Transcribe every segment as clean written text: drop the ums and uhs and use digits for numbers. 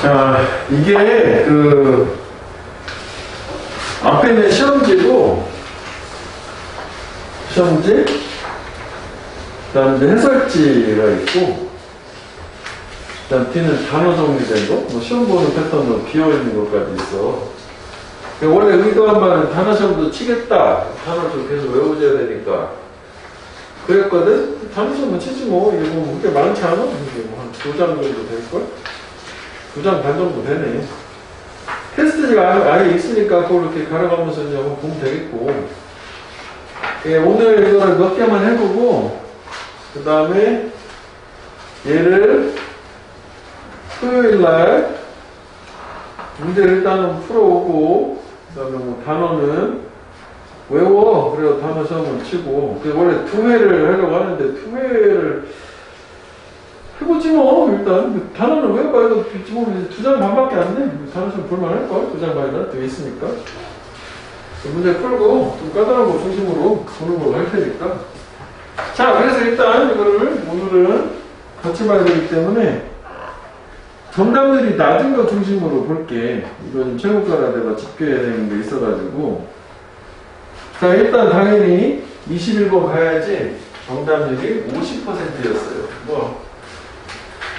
자, 이게 앞에 있는 시험지고, 시험지, 그 다음 이제 해설지가 있고, 그 다음 뒤는 단어 정리된 거, 뭐 시험 보는 패턴으로 비어있는 것까지 있어. 원래 의도한 바는 단어 시험도 치겠다. 단어 좀 계속 외워줘야 되니까. 그랬거든? 단어 시험은 치지 뭐. 이게 뭐 그렇게 많지 않아? 이게 뭐 한 2장 정도 될걸? 2장 반 정도 되네. 테스트지가 아예 있으니까 그걸 이렇게 갈아가면서 이제 한번 보면 되겠고. 예, 오늘 이거를 몇 개만 해보고, 그 다음에 얘를 토요일날 문제를 일단은 풀어오고, 그 다음에 뭐 단어는 외워. 그래서 단어 시험을 치고. 원래 2회를 하려고 하는데 2회를 해보지 뭐. 일단 단어는 외워봐야 지금 2장 반밖에 안 돼. 단어 시험 볼만할걸? 2장 반이나 돼 있으니까. 문제 풀고 좀 까다로운 거 중심으로 보는 걸로 할 테니까. 자, 그래서 일단 이거를 오늘은 같이 봐야 되기 때문에 정답률이 낮은 거 중심으로 볼게. 이건 최고가라 내가 집계해야 되는 게 있어가지고. 자, 일단 당연히 21번 가야지 정답률이 50%였어요. 뭐.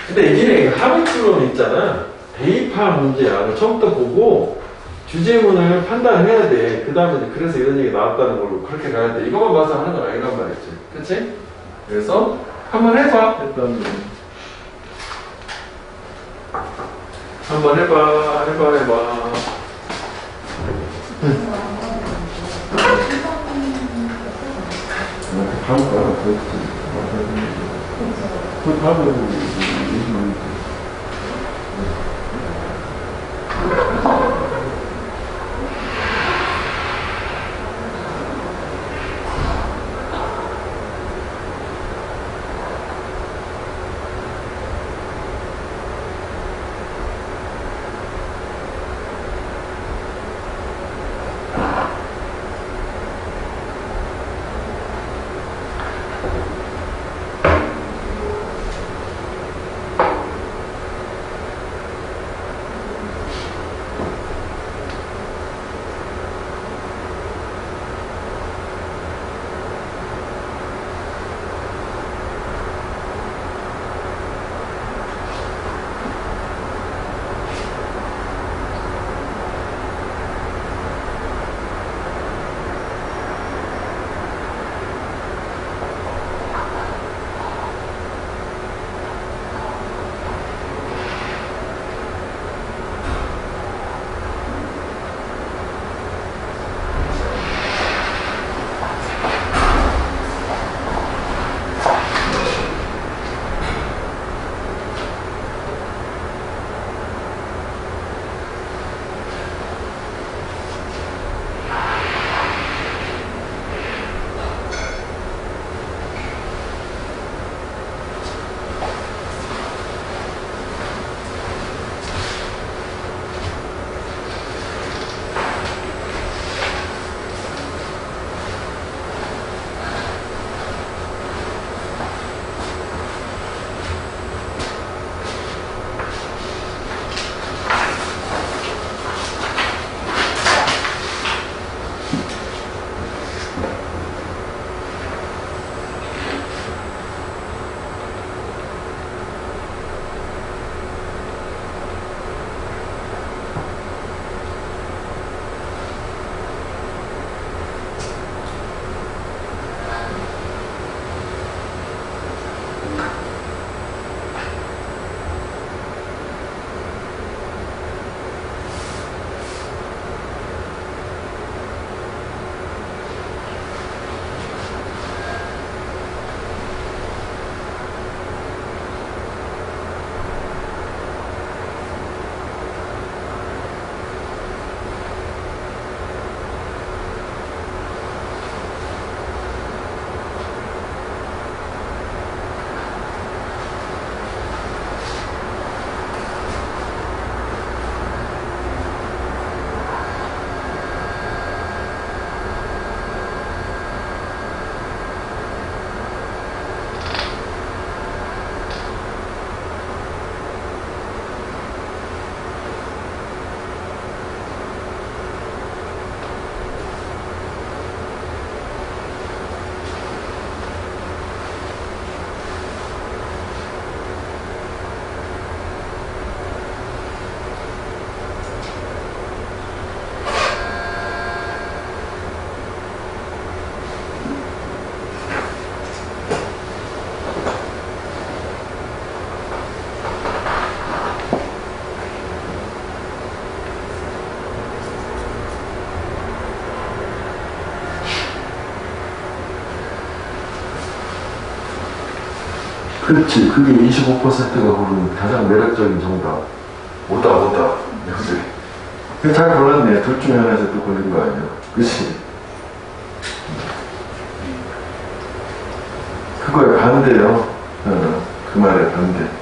근데 이게 하비추론 있잖아. 대입파 문제야. 처음부터 보고 주제문을 판단해야 돼. 그 다음에 그래서 이런 얘기 나왔다는 걸로 그렇게 가야 돼. 이것만 봐서 하는 건 아니란 말이지. 그치? 그래서 한번 해봐. 일단 한번 해봐. 다음 거야. 그 다음은 그렇지. 그게 25%가 고르는 가장 매력적인 정답. 오다. 역시. 잘 골랐네. 둘 중에 하나에서 또 걸린 거 아니야. 그치? 그거에 반대요. 그 말에 반대.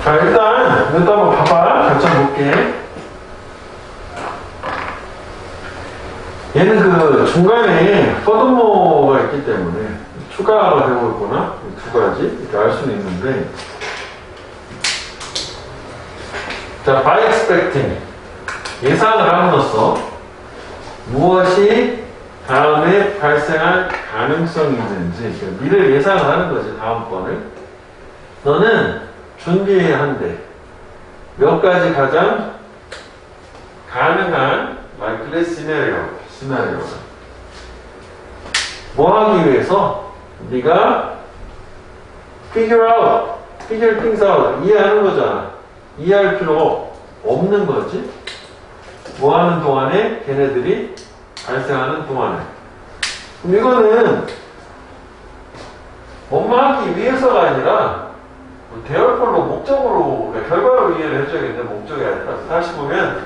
자, 일단 이것도 한번 봐봐. 같이 볼게. 얘는 그 중간에 furthermore가 있기 때문에 추가가 되고 있구나. 두 가지 이렇게 알 수는 있는데, 자, by expecting 예상을 함으로써 무엇이 다음에 발생할 가능성이 있는지, 그러니까 미래를 예상을 하는 거지. 다음번을 너는 준비해야 한대. 몇 가지 가장 가능한 likely 시나리오. 뭐 하기 위해서? 네가 figure things out, 이해하는 거잖아. 이해할 필요 없는 거지. 뭐 하는 동안에? 걔네들이 발생하는 동안에. 그럼 이거는 원망하기 위해서가 아니라 대열폴로 목적으로, 그러니까 결과로 이해를 해줘야겠는데 목적이 아니라, 다시 보면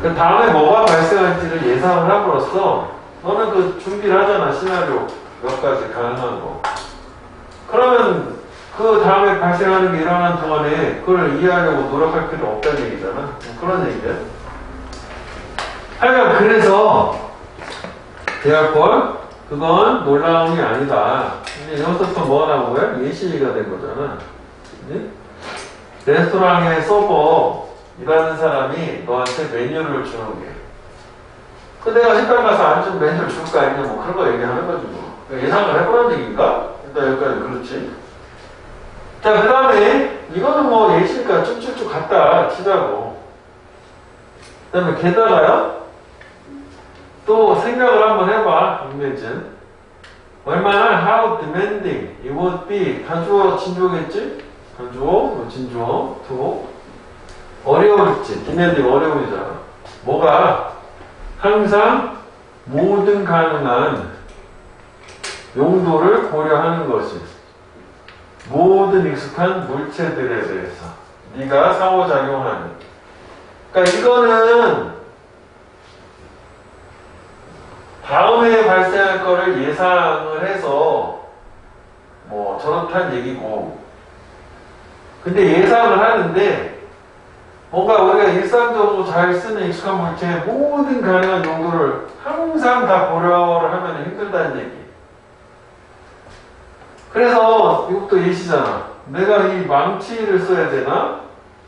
그 다음에 뭐가 발생할지를 예상을 함으로써 너는 그 준비를 하잖아. 시나리오 몇 가지 가능한 거. 그러면 그 다음에 발생하는 게 일어나는 동안에 그걸 이해하려고 노력할 필요 없다는 얘기잖아. 그런 얘기야. 하여간 그래서 대열폴 그건 놀라움이 아니다. 근데 여기서부터 뭐가 나온 거야? 예시가 된 거잖아. 네? 레스토랑의 서버 일하는 사람이 너한테 메뉴를 주는 게. 그 내가 식당 가서 안 좀 메뉴를 줄 거 아니냐, 뭐 그런 거 얘기하는 거지 뭐. 예상을 해보라는 얘기인가? 일단 여기까지 그렇지. 자, 그 다음에 이거는 뭐 예시니까 쭉쭉쭉 갖다 치자고. 그 다음에 게다가요, 또 생각을 한번 해봐. imagine. 얼마나 how demanding it would be. 단주어 진주어겠지? 단주어, 진주어, to. 어려울지. demanding 어려움이잖아. 뭐가? 항상 모든 가능한 용도를 고려하는 것이. 모든 익숙한 물체들에 대해서 네가 상호작용하는. 그러니까 이거는 다음에 발생할 거를 예상을 해서 뭐 저렇단 얘기고, 근데 예상을 하는데 뭔가 우리가 일상적으로 잘 쓰는 익숙한 물체의 모든 가능한 용도를 항상 다 고려를 하면 힘들다는 얘기. 그래서 이것도 예시잖아. 내가 이 망치를 써야 되나?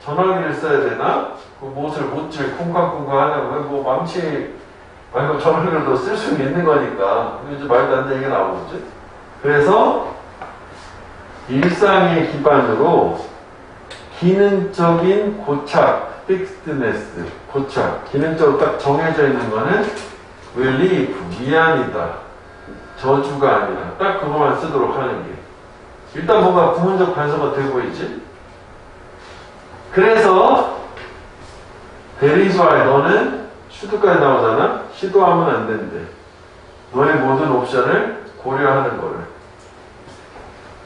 전화기를 써야 되나? 그 못을 못질 쿵쾅쿵쾅 하려고 뭐 망치 아이고 저런 글도 쓸 수는 있는 거니까 이제 말도 안 되는 얘기가 나오겠지. 그래서 일상의 기반으로 기능적인 고착, fixedness, 고착, 기능적으로 딱 정해져 있는 거는 relief, 미안이다, 저주가 아니라 딱 그거만 쓰도록 하는 게 일단 뭔가 구문적 단서가 돼 보이지. 그래서 there is why 너는 should까지 나오잖아. 시도하면 안 된대. 너의 모든 옵션을 고려하는 거를.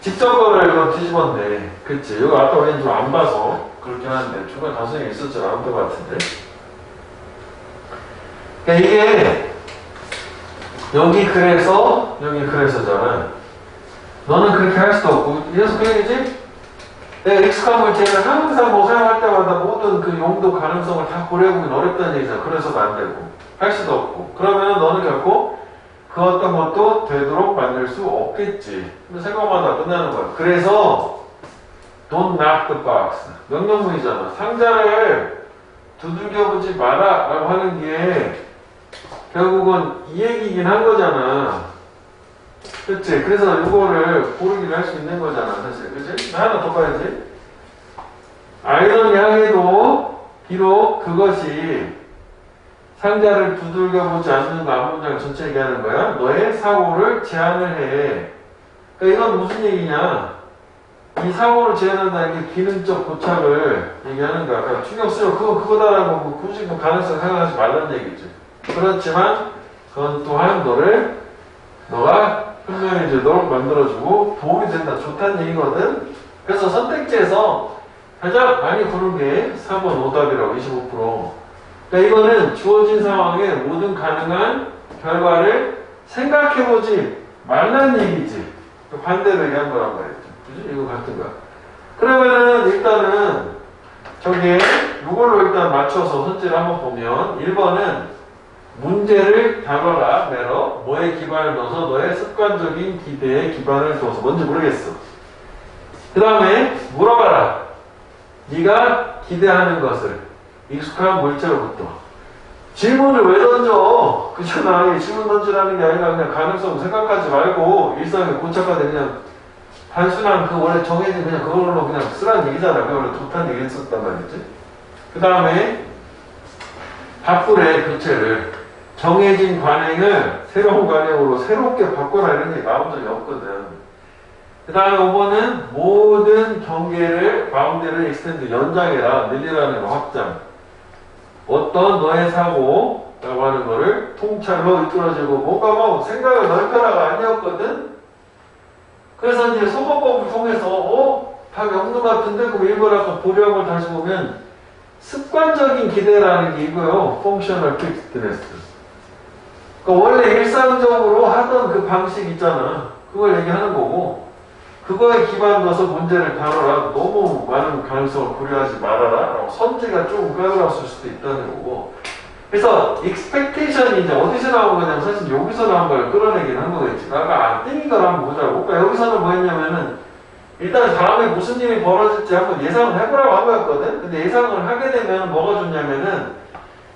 직접 거를 이거 뒤집었네. 그치? 이거 아까 왠지 좀 안 봐서 그렇긴 한데 중간 가성이 있었지 않은 것 같은데. 그러니까 이게 여기 그래서잖아. 너는 그렇게 할 수도 없고 그래서 그 얘기지? 내가 익숙한 물체를 항상 뭐 사용할 때마다 모든 그 용도 가능성을 다 고려해보긴 어렵다는 얘기잖아. 그래서도 안 되고 할 수도 없고 그러면 너는 결코 그 어떤 것도 되도록 만들 수 없겠지. 생각마다 끝나는 거야. 그래서 Don't knock the box. 명령문이잖아. 상자를 두들겨보지 마라 라고 하는 게 결국은 이 얘기이긴 한 거잖아. 그치? 그래서 이거를 고르기를 할 수 있는 거잖아, 사실. 그치? 하나 더 봐야지. 아이러니하게도 비록 그것이 상자를 두들겨보지 않는 거 앞문장 전체 얘기하는 거야. 너의 사고를 제한을 해. 그러니까 이건 무슨 얘기냐? 이 사고를 제한한다는 게 기능적 고착을 얘기하는 거야. 그러니까 충격 쓰려 그거다라고 굳이 가능성 생각하지 말라는 얘기지. 그렇지만 그건 또한 너가 현명해지도록 만들어주고 도움이 된다. 좋다는 얘기거든. 그래서 선택지에서 가장 많이 고른 게 4번 오답이라고 25%. 그러니까 이거는 주어진 상황에 모든 가능한 결과를 생각해보지 말라는 얘기지. 반대로 얘기한 거란 말이죠. 그지? 이거 같은 거야. 그러면은 일단은 저기에 이걸로 일단 맞춰서 선지를 한번 보면 1번은 문제를 다뤄라, 매러. 뭐에 기반을 둬서 너의 습관적인 기대에 기반을 둬서 뭔지 모르겠어. 그 다음에 물어봐라. 네가 기대하는 것을 익숙한 물체로부터. 질문을 왜 던져? 그잖아. 질문 던지라는 게 아니라 그냥 가능성 생각하지 말고 일상에 고착화된 그냥 단순한 그 원래 정해진 그냥 그걸로 그냥 쓰라는 얘기잖아. 그걸로 좋다는 얘기를 썼단 말이지. 그 다음에 바꾸래, 교체를. 정해진 관행을 새로운 관행으로 새롭게 바꿔라 이런 게 나온 적이 없거든. 그 다음에 5번은 모든 경계를, 바운드를 익스텐드, 연장해라, 늘리라는 거 확장. 어떤 너의 사고라고 하는 거를 통찰로 이끌어지고 뭔가 뭐 생각을 넓혀라가 아니었거든. 그래서 이제 소거법을 통해서 답이 없는 것 같은데 그럼 일본 아까 보려고 다시 보면 습관적인 기대라는 게 이거요. Functional fixedness. 그러니까 원래 일상적으로 하던 그 방식 있잖아. 그걸 얘기하는 거고 그거에 기반둬서 문제를 다뤄라. 너무 많은 가능성을 고려하지 말아라. 라고 선지가 조금 까다로웠을 수도 있다는 거고. 그래서 expectation이 이제 어디서 나온 거냐면 사실 여기서 나온 걸 끌어내긴 한 거겠지. 아까 띵인 걸 한번 보자고. 그러니까 여기서는 뭐 했냐면은 일단 다음에 무슨 일이 벌어질지 한번 예상을 해보라고 한 거였거든. 근데 예상을 하게 되면 뭐가 좋냐면은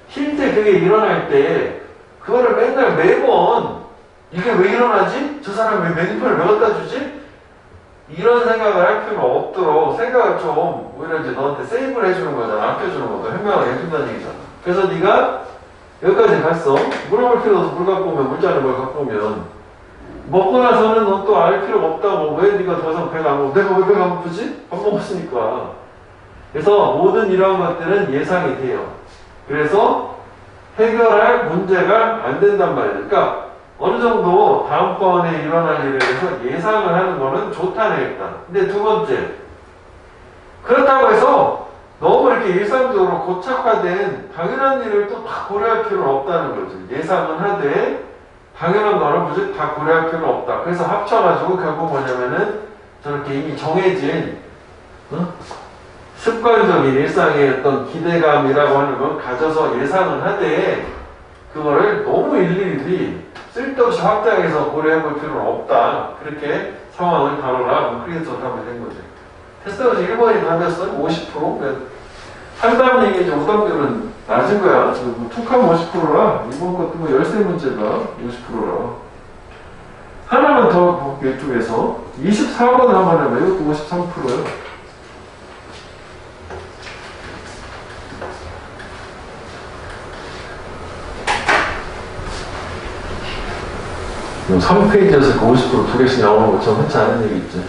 실제 그게 일어날 때 그거를 맨날 매번 이게 왜 일어나지? 저 사람 왜 메뉴표를 왜 갖다 주지? 이런 생각을 할 필요가 없도록 생각을 좀 오히려 이제 너한테 세이브를 해주는 거잖아. 아껴주는 것도 현명하게 해준다는 얘기잖아. 그래서 네가 여기까지 갔어. 물어볼 필요 없어. 물 갖고 오면 물자를 뭘 갖고 오면 먹고 나서는 넌 또 알 필요가 없다고. 왜 네가 더 이상 배가 안 고파? 내가 왜 배가 안 고프지? 밥 먹었으니까. 그래서 모든 이런 것들은 예상이 돼요. 그래서 해결할 문제가 안 된단 말이에요. 그러니까 어느 정도 다음번에 일어날 일에 대해서 예상을 하는 거는 좋다네 일단. 근데 두 번째, 그렇다고 해서 너무 이렇게 일상적으로 고착화된 당연한 일을 또 다 고려할 필요는 없다는 거죠. 예상은 하되 당연한 거는 굳이 다 고려할 필요는 없다. 그래서 합쳐가지고 결국 뭐냐면은 저렇게 이미 정해진 습관적인 일상의 어떤 기대감이라고 하는 건 가져서 예상은 하되 그거를 너무 일일이 쓸데없이 확장해서 고려해볼 필요는 없다. 그렇게 상황을 다뤄라. 그래서 답이 된 거죠. 테스트가 1번이 답이었어요. 50%. 상담 얘기지 오답들은 낮은 거야. 뭐 툭하면 50%라. 이번 것도 뭐 열세 문제가 50%라. 하나만 더 볼게, 이쪽에서. 24번 한번 해봐. 이것도 53%야. 그럼 3페이지에서 그 50%두 개씩 나오는 것처럼 흔치 않은 얘기 있지.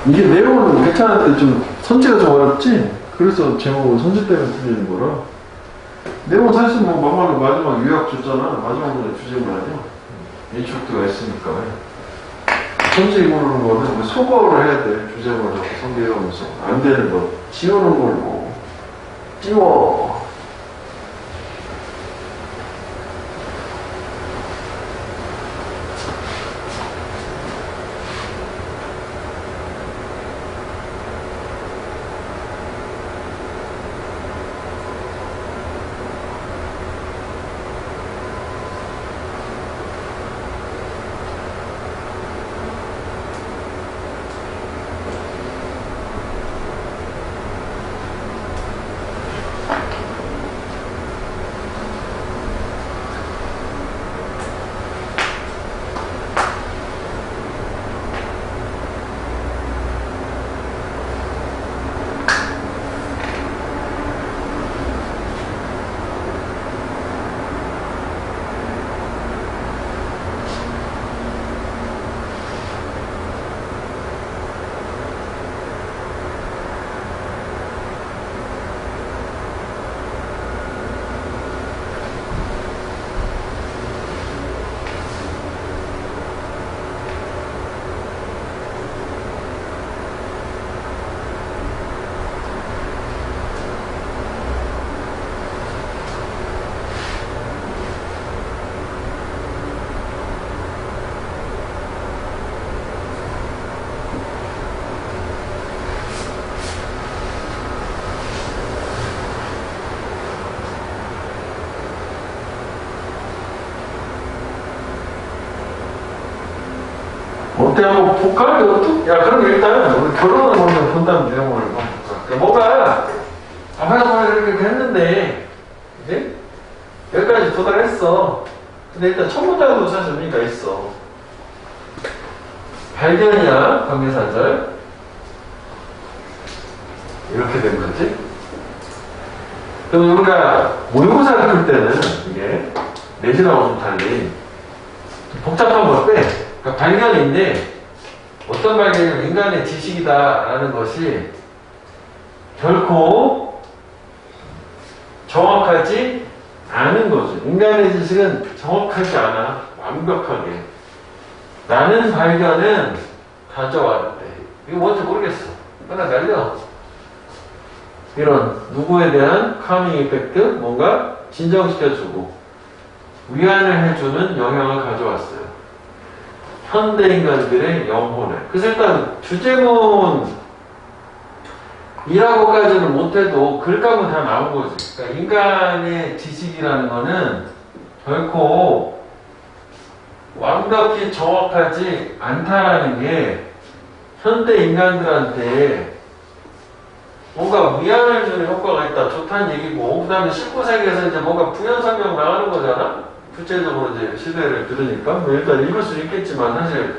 이게 내용은 괜찮은데 좀 선지가 좀 어렵지? 그래서 제목을 선지 때문에 틀리는 거라. 내용은 사실 뭐 막말로 마지막 요약 줬잖아. 마지막으로 주제물 아니야? 인struk트가 있으니까. 선지 모르는 거는 뭐 소거를 해야 돼. 주제물을 자꾸 선비하면서. 안 되는 거. 지우는 걸로. 지워. 어때? 한번 볼까? 이것도? 야, 그럼 일단 우리 결론을 먼저 본다는 내용을 한번 볼까? 뭔가 아파서 이렇게 했는데 이제 여기까지 도달했어. 근데 일단 첫 문장도 사실 의미가 있어. 발견이야, 관계사절. 이렇게 된 거지. 그럼 우리가 모의고사를 풀 때는 이게 내신하고 좀 달리 좀 복잡한 걸 빼. 그러니까 발견인데 어떤 발견이냐면 인간의 지식이다라는 것이 결코 정확하지 않은 거죠. 인간의 지식은 정확하지 않아. 완벽하게. 나는 발견은 가져왔대. 이거 뭔지 모르겠어. 하나 날려. 이런 누구에 대한 카밍 이펙트, 뭔가 진정시켜주고 위안을 해주는 영향을 가져왔어요. 현대 인간들의 영혼을. 그래서 일단 주제문이라고까지는 못해도 글감은 다 나온 거지. 그러니까 인간의 지식이라는 거는 결코 완벽히 정확하지 않다라는 게 현대 인간들한테 뭔가 위안을 주는 효과가 있다. 좋다는 얘기고, 그 다음에 19세기에서 이제 뭔가 부연설명 나가는 거잖아? 구체적으로 이제 시대를 들으니까. 뭐 일단 읽을 수 있겠지만, 사실,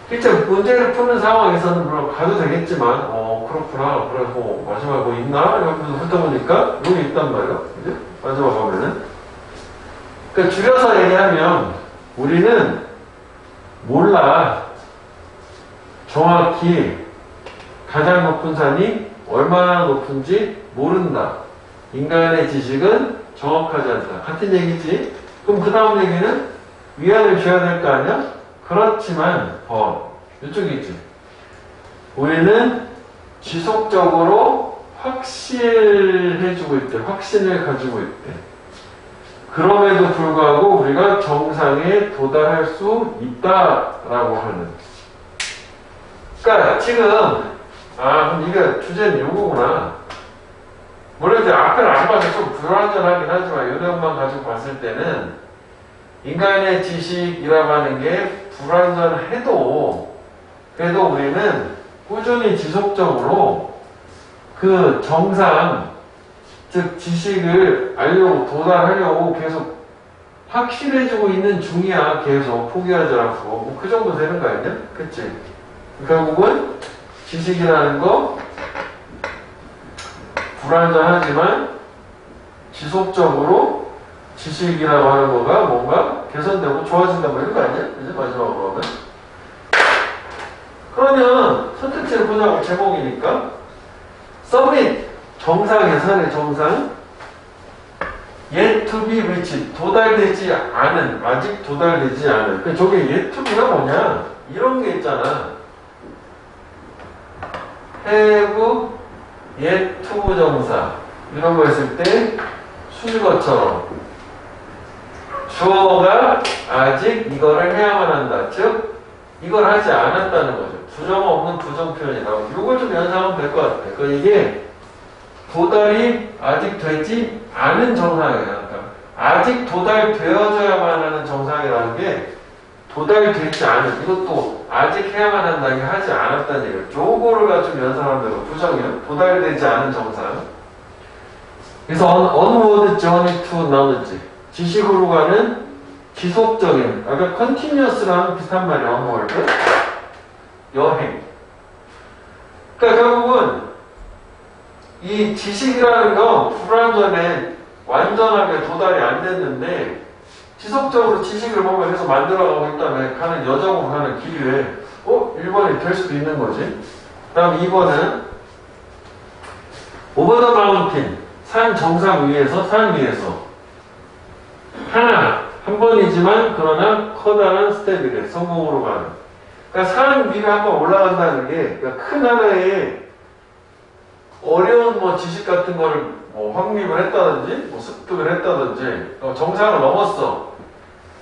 실제 문제를 푸는 상황에서는 물론 가도 되겠지만, 그렇구나. 그래, 뭐, 마지막에 뭐 있나? 이러면서 훑어보니까, 여기 있단 말이야. 이제? 마지막 보면은. 그러니까 줄여서 얘기하면, 우리는 몰라. 정확히 가장 높은 산이 얼마나 높은지 모른다. 인간의 지식은 정확하지 않다. 같은 얘기지. 그럼 그 다음 얘기는 위안을 줘야 될 거 아니야? 그렇지만 이쪽이지. 우리는 지속적으로 확실해지고 있대. 확신을 가지고 있대. 그럼에도 불구하고 우리가 정상에 도달할 수 있다라고 하는. 그러니까 지금 그럼 이게 주제는 요거구나. 물론 이제 앞에는 안 봐서 좀 불완전하긴 하지만 요 내용만 가지고 봤을 때는 인간의 지식이라고 하는 게 불완전해도 그래도 우리는 꾸준히 지속적으로 그 정상, 즉 지식을 알려고 도달하려고 계속 확실해지고 있는 중이야. 계속 포기하지 않고. 뭐 그 정도 되는 거 아니냐? 그치? 결국은 지식이라는 거 불완전하지만 지속적으로 지식이라고 하는 거가 뭔가 개선되고 좋아진다 뭐 이런 거 아니야? 이제 마지막으로 하면. 그러면 선택지를 보자고 제목이니까 서밋 정상 예산의 정상 yet to be reached 도달되지 않은 아직 도달되지 않은 그러니까 저게 yet to be가 뭐냐 이런 게 있잖아. have yet to 정사 이런 거 했을 때 순서처럼 주어가 아직 이거를 해야만 한다. 즉 이걸 하지 않았다는 거죠. 부정 없는 부정 표현이라고. 이걸 좀 연상하면 될 것 같아. 그러니까 이게 도달이 아직 되지 않은 정상이에요. 그러니까 아직 도달되어져야만 하는 정상이라는 게 도달되지 않은 이것도 아직 해야만 한다는 게 하지 않았다는 얘기예요. 요거를 좀 연상하면 되고 부정이요. 도달되지 않은 정상. 그래서 onward journey to knowledge 지식으로 가는 지속적인 아까 continuous랑 비슷한 말이에요. onward 여행. 그러니까 결국은 이 지식이라는 건 불완전해 완전하게 도달이 안 됐는데 지속적으로 지식을 뭔가 계속 만들어가고 있다면 가는 여정으로 가는 길에 1번이 될 수도 있는 거지. 그 다음 2번은 over the mountain 산 정상 위에서 산 위에서 한 번이지만 그러나 커다란 스텝이래. 성공으로 가는. 그러니까 산 위를 한번 올라간다는 게 그러니까 큰 하나의 어려운 뭐 지식 같은 거를 뭐 확립을 했다든지 뭐 습득을 했다든지 정상을 넘었어.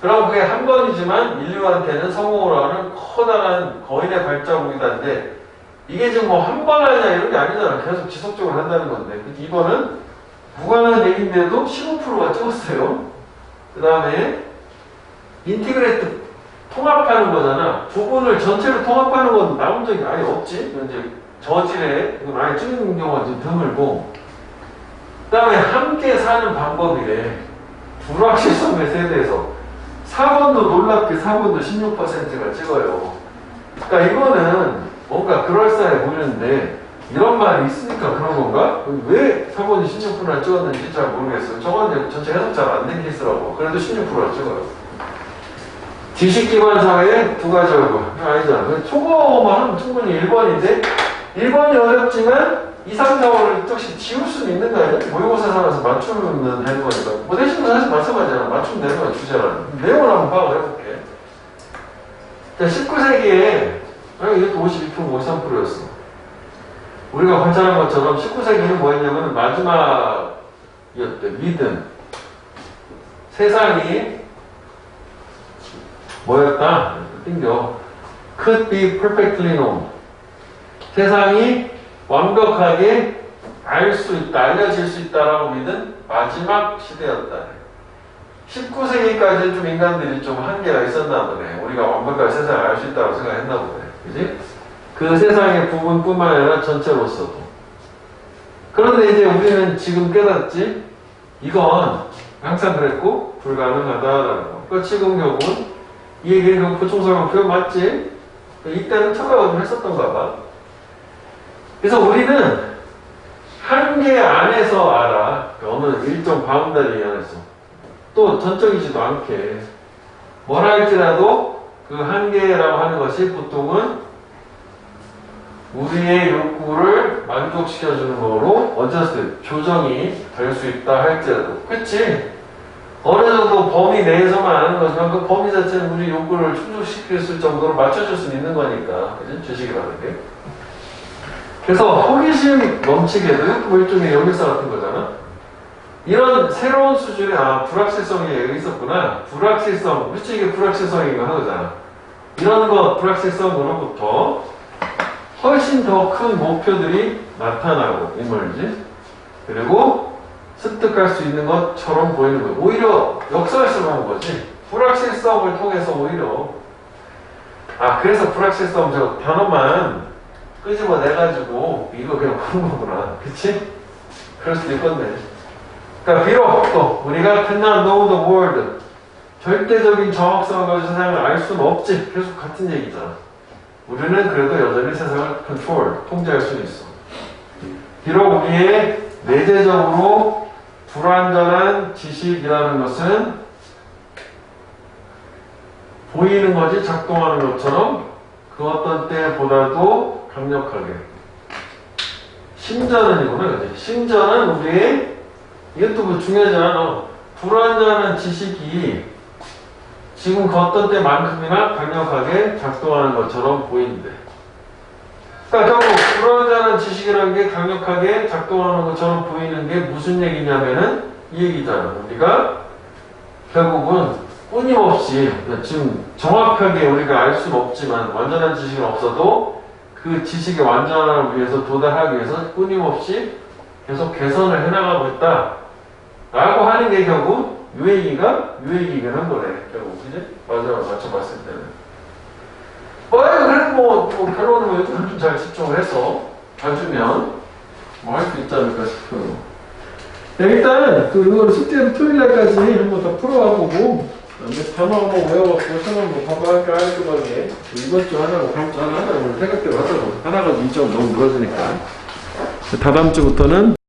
그럼 그게 한 번이지만 인류한테는 성공을 하는 커다란 거인의 발자국이다는데 이게 지금 뭐 한 번 하냐 이런 게 아니잖아. 계속 지속적으로 한다는 건데 이거는 무관한 얘기인데도 15%가 찍었어요. 그 다음에 인티그레이트 통합하는 거잖아. 부분을 전체로 통합하는 건 나온 적이 아예 없지. 이제 저질에 이건 아예 찍는 경우가 좀 드물고. 그 다음에 함께 사는 방법이래. 불확실성의 세대에서 4번도 놀랍게 4번도 16%가 찍어요. 그러니까 이거는 뭔가 그럴싸해 보이는데 이런 말이 있으니까 그런 건가? 왜 4번이 16%나 찍었는지 잘 모르겠어요. 저건 전체 해석 잘 안 된 케이스라고. 그래도 16%나 찍어요. 지식 기반 사회의 두 가지 얼굴. 아니잖아. 초보만 하면 충분히 1번인데 1번이 어렵지만 2, 3, 4번을 역시 지울 수는 있는 거 아니야? 모의고사 삼아서 맞추면 되는 거니까. 뭐 대신도 사실 마찬가지잖아. 맞추면 되는 거야, 주제라는. 내용을 한번 파악을 해볼게. 자, 19세기에, 이것도 52%, 53%였어. 우리가 관찰한 것처럼 19세기는 뭐였냐면 마지막이었대. 믿음. 세상이 뭐였다? 띵겨. Could be perfectly known. 세상이 완벽하게 알 수 있다, 알려질 수 있다라고 믿은 마지막 시대였다. 19세기까지 좀 인간들이 좀 한계가 있었나 보네. 우리가 완벽하게 세상을 알 수 있다고 생각했나 보네. 그지? 그 세상의 부분뿐만 아니라 전체로서도. 그런데 이제 우리는 지금 깨닫지? 이건 항상 그랬고 불가능하다라는 거. 그 지금 결국은 이 얘기는 보충설명 표현 맞지? 이때는 참가가 좀 했었던가 봐. 그래서 우리는 한계 안에서 알아. 어느 일정 바운더리 안에서. 또 전적이지도 않게. 뭐라 할지라도 그 한계라고 하는 것이 보통은 우리의 욕구를 만족시켜주는 거로 어쨌든 조정이 될 수 있다 할지라도. 그치? 어느 정도 범위 내에서만 아는 거지만 그 범위 자체는 우리 욕구를 충족시킬 수 정도로 맞춰줄 수 있는 거니까. 그치? 주식이라는 게. 그래서 호기심 넘치게도 뭐 일종의 연결사 같은 거잖아. 이런 새로운 수준의 불확실성이 있었구나. 불확실성, 그치 이게 불확실성이고 하잖아. 이런 것 불확실성으로부터 훨씬 더 큰 목표들이 나타나고 이 말이지. 그리고 습득할 수 있는 것처럼 보이는 거예요. 오히려 역설스러운 거지. 불확실성을 통해서 오히려 그래서 불확실성 저 단어만 끄집어내가지고 이거 그냥 푸는 거구나. 그치? 그럴 수도 있겠네. 그러니까 비록 또 우리가 cannot know the world 절대적인 정확성을 가지고 세상을 알 수는 없지. 계속 같은 얘기잖아. 우리는 그래도 여전히 세상을 control, 통제할 수는 있어. 비록 우리의 내재적으로 불완전한 지식이라는 것은 보이는 거지 작동하는 것처럼 그 어떤 때보다도 강력하게. 심전은이구나, 그지? 심전은 우리의, 이것도 뭐 중요하지 않아. 불완전한 지식이 지금 그 어떤 때만큼이나 강력하게 작동하는 것처럼 보이는데. 그러니까 결국 불완전한 지식이라는 게 강력하게 작동하는 것처럼 보이는 게 무슨 얘기냐면은 이 얘기잖아. 우리가 결국은 끊임없이 지금 정확하게 우리가 알 수는 없지만 완전한 지식은 없어도 그 지식의 완전함을 위해서 도달하기 위해서 끊임없이 계속 개선을 해나가고 있다 라고 하는 게 결국 유행이긴 한 거네. 결국 그지? 마지막으로 맞춰봤을 때는 그래도 결론은 좀 잘 집중을 해서 봐주면 뭐 할 수 있지 않을까 싶어요. 네, 일단 이거를 숙제를 토요일날까지 한번 더 풀어보고 그다음에 단어 한번 외워갖고 시험 한번 봐봐 깔끔하게 이번 주 하나고 다음 주 하나 오늘 생각대로 하자고 하나가 2점 너무 늘어지니까 다다음 주부터는